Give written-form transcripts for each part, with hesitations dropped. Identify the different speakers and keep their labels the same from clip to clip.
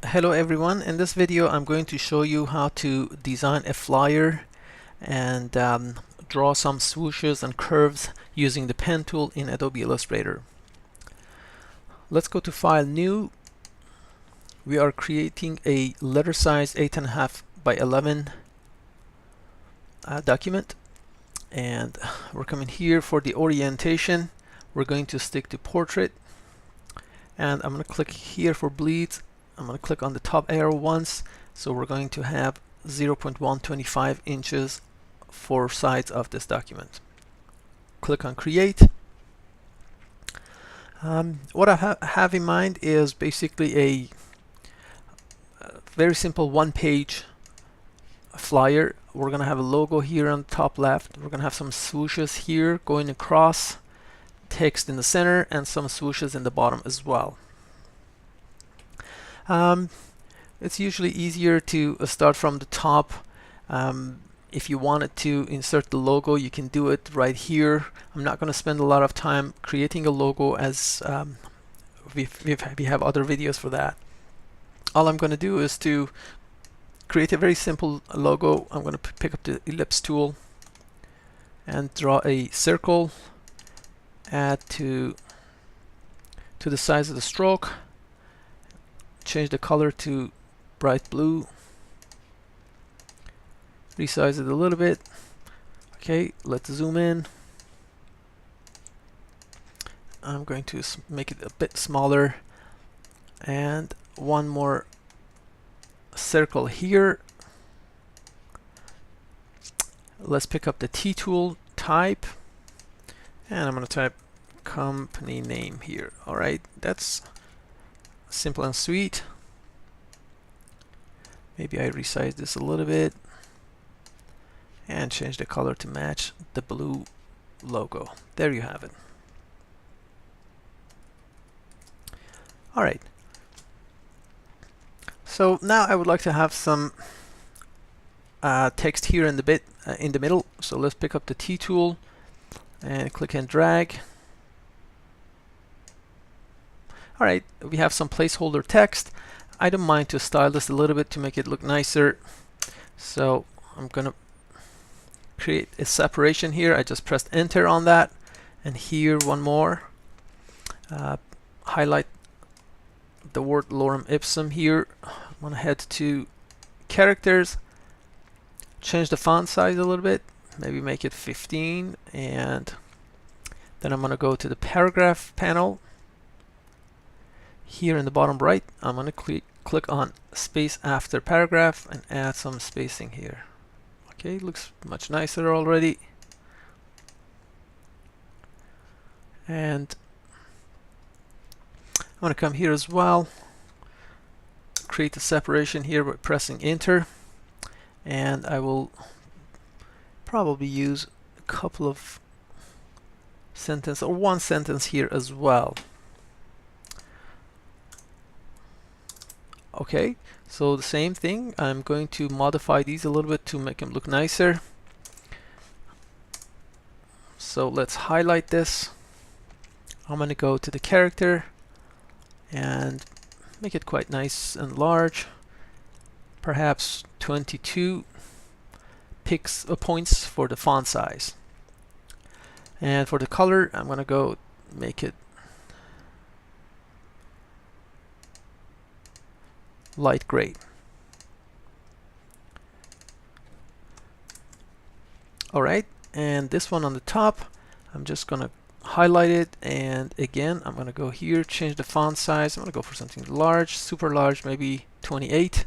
Speaker 1: Hello everyone, in this video I'm going to show you how to design a flyer and draw some swooshes and curves using the pen tool in Adobe Illustrator. Let's go to File, New. We are creating a letter size 8.5 by 11 document, and we're coming here for the orientation. We're going to stick to portrait, and I'm going to click here for bleeds. I'm going to click on the top arrow once, so we're going to have 0.125 inches for sides of this document. Click on Create. What I have in mind is basically a very simple one-page flyer. We're going to have a logo here on the top left. We're going to have some swooshes here going across, text in the center, and some swooshes in the bottom as well. It's usually easier to start from the top. If you wanted to insert the logo, you can do it right here. I'm not going to spend a lot of time creating a logo, as we have other videos for that. All I'm going to do is to create a very simple logo. I'm going to pick up the ellipse tool and draw a circle, add to the size of the stroke, change the color to bright blue, resize it a little bit. Okay, let's zoom in. I'm going to make it a bit smaller, and one more circle here. Let's pick up the T tool, type, and I'm going to type company name here. Alright, that's simple and sweet. Maybe I resize this a little bit and change the color to match the blue logo. There you have it. Alright, so now I would like to have some text here in the middle. So let's pick up the T tool and click and drag. Alright, we have some placeholder text. I don't mind to style this a little bit to make it look nicer. So I'm going to create a separation here. I just pressed enter on that. And here one more. Highlight the word lorem ipsum here. I'm going to head to characters. Change the font size a little bit. Maybe make it 15. And then I'm going to go to the paragraph panel. Here in the bottom right, I'm going to click on space after paragraph and add some spacing here. Okay, looks much nicer already. And I'm going to come here as well, create a separation here by pressing enter, and I will probably use a couple of sentences or one sentence here as well. Okay, so the same thing, I'm going to modify these a little bit to make them look nicer. So let's highlight this. I'm going to go to the character and make it quite nice and large, perhaps 22 points for the font size. And for the color, I'm going to go make it light gray. Alright, and this one on the top, I'm just gonna highlight it, and again I'm gonna go here, change the font size. I'm gonna go for something large, super large, maybe 28.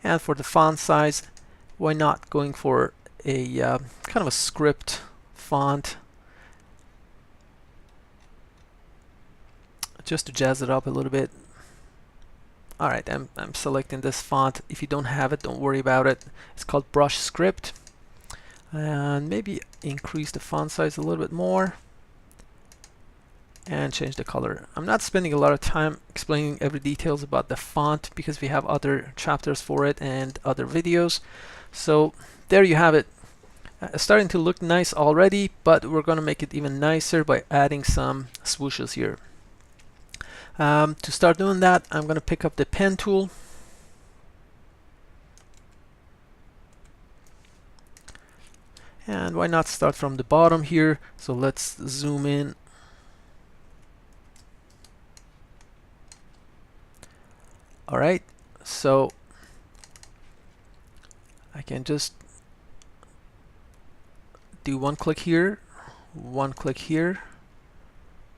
Speaker 1: And for the font size, why not going for a kind of a script font, just to jazz it up a little bit. Alright, I'm selecting this font. If you don't have it, don't worry about it. It's called Brush Script. And maybe increase the font size a little bit more and change the color. I'm not spending a lot of time explaining every details about the font because we have other chapters for it and other videos. So there you have it. Starting to look nice already, but we're going to make it even nicer by adding some swooshes here. To start doing that, I'm going to pick up the pen tool. And why not start from the bottom here? So let's zoom in. All right, so I can just do one click here, one click here,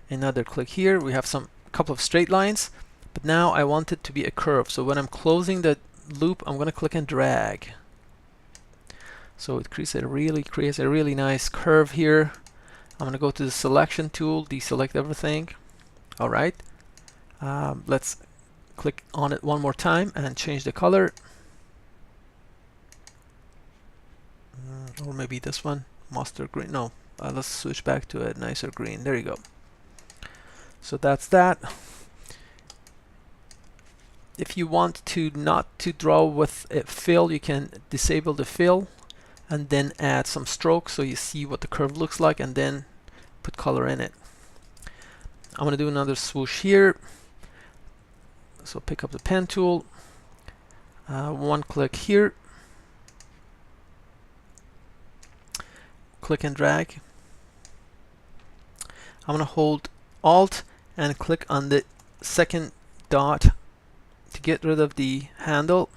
Speaker 1: another click here. We have some couple of straight lines, but now I want it to be a curve. So when I'm closing the loop, I'm going to click and drag. So it creates a really nice curve here. I'm going to go to the selection tool, deselect everything. All right, let's click on it one more time and change the color. Or maybe this one, mustard green. No, let's switch back to a nicer green. There you go. So that's that. If you want to not to draw with a fill, you can disable the fill and then add some strokes so you see what the curve looks like, and then put color in it. I'm going to do another swoosh here. So pick up the pen tool, one click here, click and drag. I'm going to hold Alt and click on the second dot to get rid of the handle.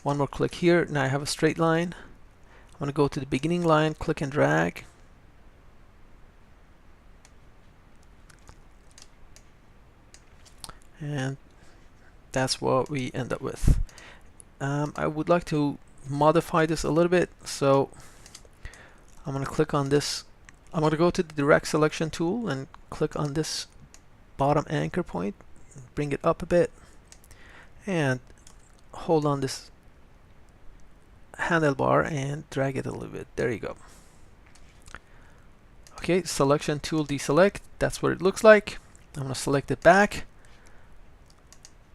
Speaker 1: One more click here. Now I have a straight line. I'm going to go to the beginning line, click and drag. And that's what we end up with. I would like to modify this a little bit, so I'm going to click on this. I'm going to go to the direct selection tool and click on this bottom anchor point, bring it up a bit, and hold on this handlebar and drag it a little bit. There you go. Okay, selection tool, deselect. That's what it looks like. I'm going to select it back,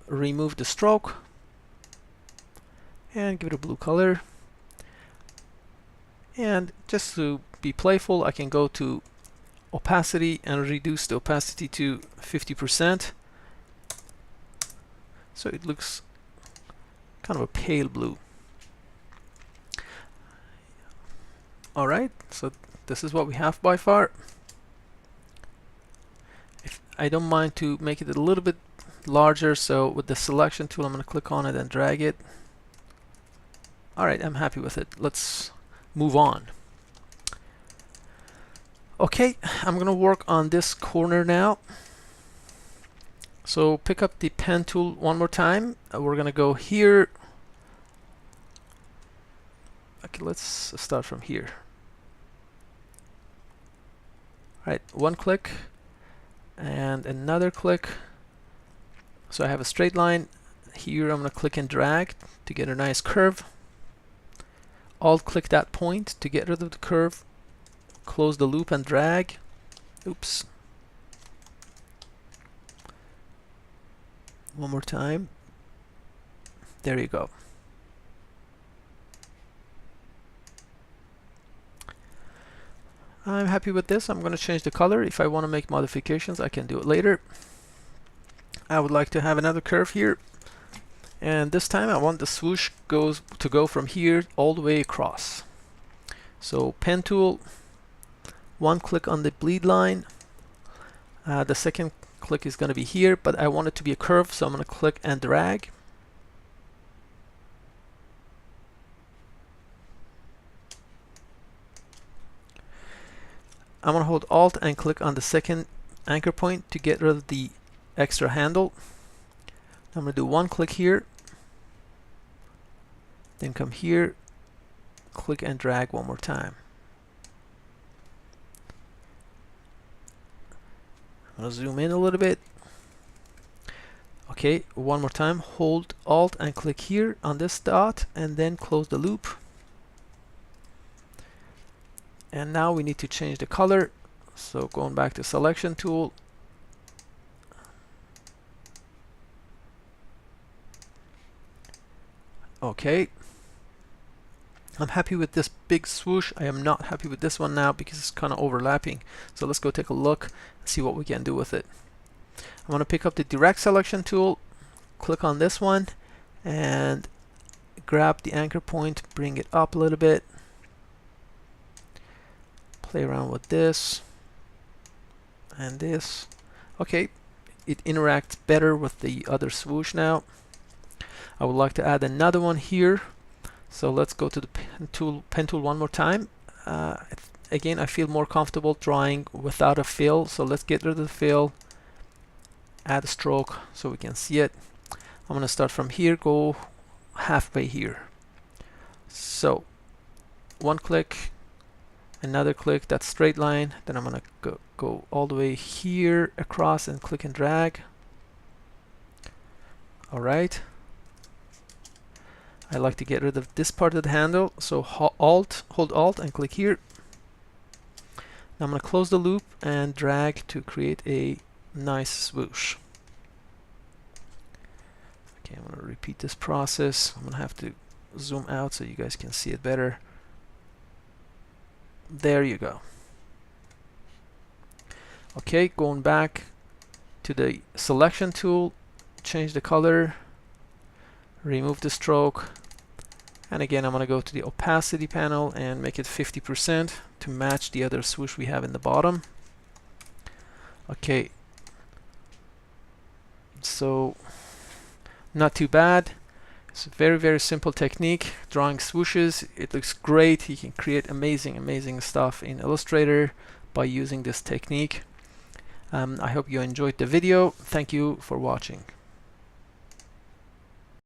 Speaker 1: remove the stroke, and give it a blue color. And just to be playful, I can go to opacity and reduce the opacity to 50%. So it looks kind of a pale blue. All right, so this is what we have by far. If I don't mind to make it a little bit larger, so with the selection tool, I'm going to click on it and drag it. All right, I'm happy with it. Let's move on. Okay, I'm going to work on this corner now. So pick up the pen tool one more time. We're going to go here. Okay, let's start from here. All right, one click and another click. So I have a straight line. Here I'm going to click and drag to get a nice curve. Alt click that point to get rid of the curve. Close the loop and drag. Oops. One more time. There you go. I'm happy with this. I'm going to change the color. If I want to make modifications, I can do it later. I would like to have another curve here. And this time I want the swoosh to go from here all the way across. So pen tool, one click on the bleed line. The second click is going to be here, but I want it to be a curve, so I'm going to click and drag. I'm going to hold Alt and click on the second anchor point to get rid of the extra handle. I'm going to do one click here, then come here, click and drag one more time. I'm going to zoom in a little bit. Okay, one more time, hold Alt and click here on this dot and then close the loop. And now we need to change the color. So going back to selection tool, okay, I'm happy with this big swoosh. I am not happy with this one now because it's kind of overlapping. So let's go take a look and see what we can do with it. I'm going to pick up the direct selection tool, click on this one, and grab the anchor point, bring it up a little bit, play around with this and this. Okay, it interacts better with the other swoosh now. I would like to add another one here, so let's go to the pen tool one more time. Again, I feel more comfortable drawing without a fill, so let's get rid of the fill, add a stroke so we can see it. I'm going to start from here, go halfway here. So one click, another click, that's straight line. Then I'm going to go all the way here across and click and drag. All right. I like to get rid of this part of the handle, so hold Alt and click here. Now I'm going to close the loop and drag to create a nice swoosh. Okay, I'm going to repeat this process. I'm going to have to zoom out so you guys can see it better. There you go. Okay, going back to the selection tool, change the color, remove the stroke, and again I'm going to go to the opacity panel and make it 50% to match the other swoosh we have in the bottom. Okay, so not too bad. It's a very, very simple technique, drawing swooshes. It looks great. You can create amazing stuff in Illustrator by using this technique. I hope you enjoyed the video. Thank you for watching.